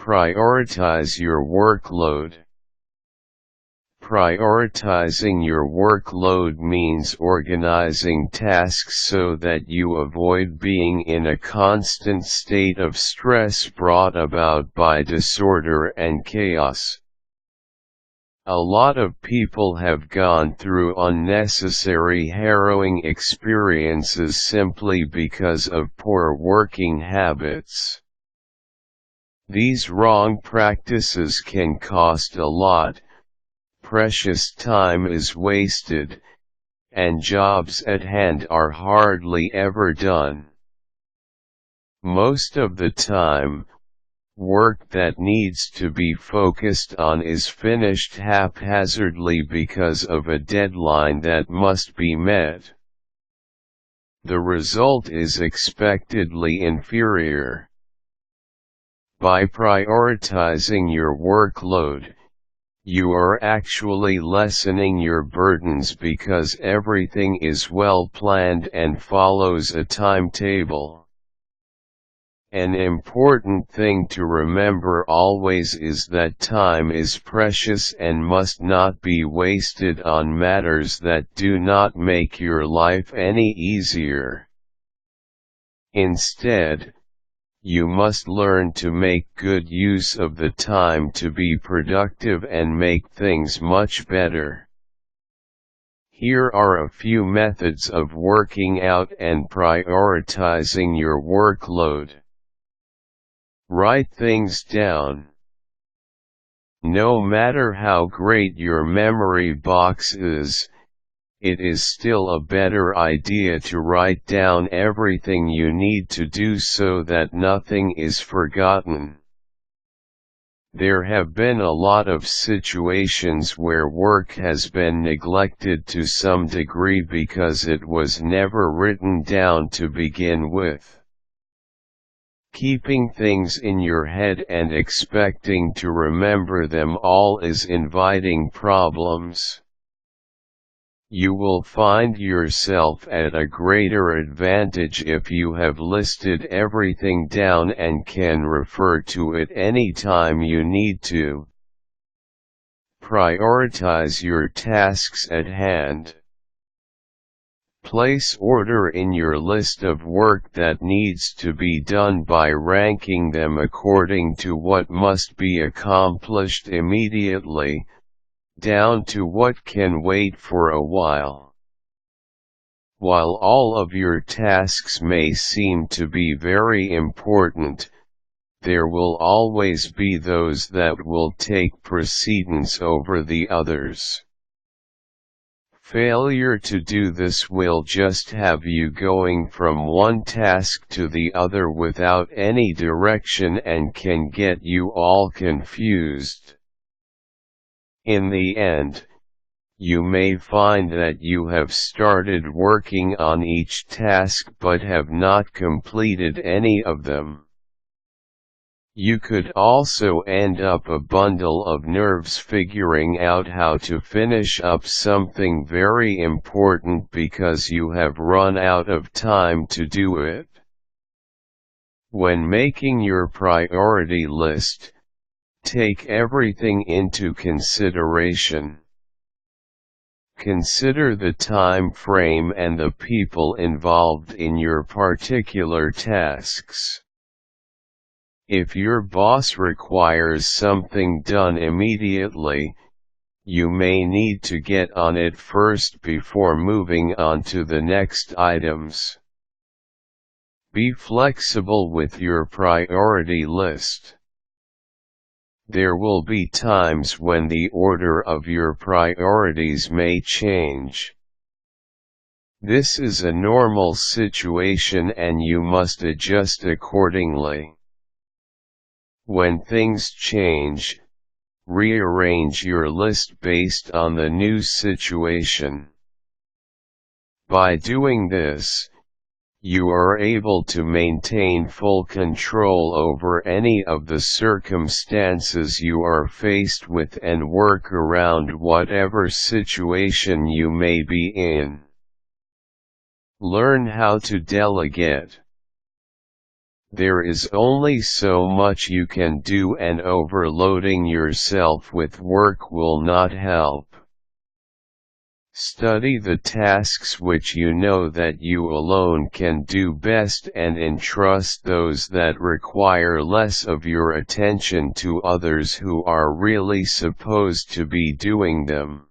Prioritize your workload. Prioritizing your workload means organizing tasks so that you avoid being in a constant state of stress brought about by disorder and chaos. A lot of people have gone through unnecessary harrowing experiences simply because of poor working habits. These wrong practices can cost a lot. Precious time is wasted, and jobs at hand are hardly ever done. Most of the time, work that needs to be focused on is finished haphazardly because of a deadline that must be met. The result is expectedly inferior. By prioritizing your workload, you are actually lessening your burdens because everything is well planned and follows a timetable. An important thing to remember always is that time is precious and must not be wasted on matters that do not make your life any easier. Instead, you must learn to make good use of the time to be productive and make things much better. Here are a few methods of working out and prioritizing your workload. Write things down. No matter how great your memory box is, it is still a better idea to write down everything you need to do so that nothing is forgotten. There have been a lot of situations where work has been neglected to some degree because it was never written down to begin with. Keeping things in your head and expecting to remember them all is inviting problems. You will find yourself at a greater advantage if you have listed everything down and can refer to it any time you need to. Prioritize your tasks at hand. Place order in your list of work that needs to be done by ranking them according to what must be accomplished immediately, down to what can wait for a while. While all of your tasks may seem to be very important, there will always be those that will take precedence over the others. Failure to do this will just have you going from one task to the other without any direction and can get you all confused. In the end, you may find that you have started working on each task but have not completed any of them. You could also end up a bundle of nerves figuring out how to finish up something very important because you have run out of time to do it. When making your priority list, take everything into consideration. Consider the time frame and the people involved in your particular tasks. If your boss requires something done immediately, you may need to get on it first before moving on to the next items. Be flexible with your priority list. There will be times when the order of your priorities may change. This is a normal situation and you must adjust accordingly. When things change, rearrange your list based on the new situation. By doing this, you are able to maintain full control over any of the circumstances you are faced with and work around whatever situation you may be in. Learn how to delegate. There is only so much you can do, and overloading yourself with work will not help. Study the tasks which you know that you alone can do best, and entrust those that require less of your attention to others who are really supposed to be doing them.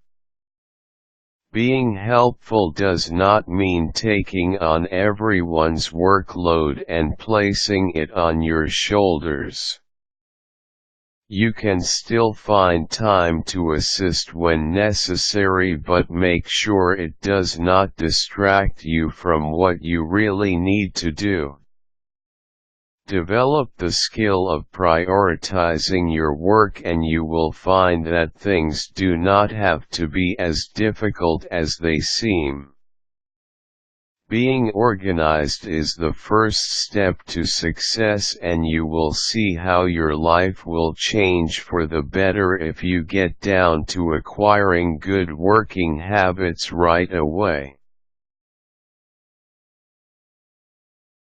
Being helpful does not mean taking on everyone's workload and placing it on your shoulders. You can still find time to assist when necessary, but make sure it does not distract you from what you really need to do. Develop the skill of prioritizing your work, and you will find that things do not have to be as difficult as they seem. Being organized is the first step to success, and you will see how your life will change for the better if you get down to acquiring good working habits right away.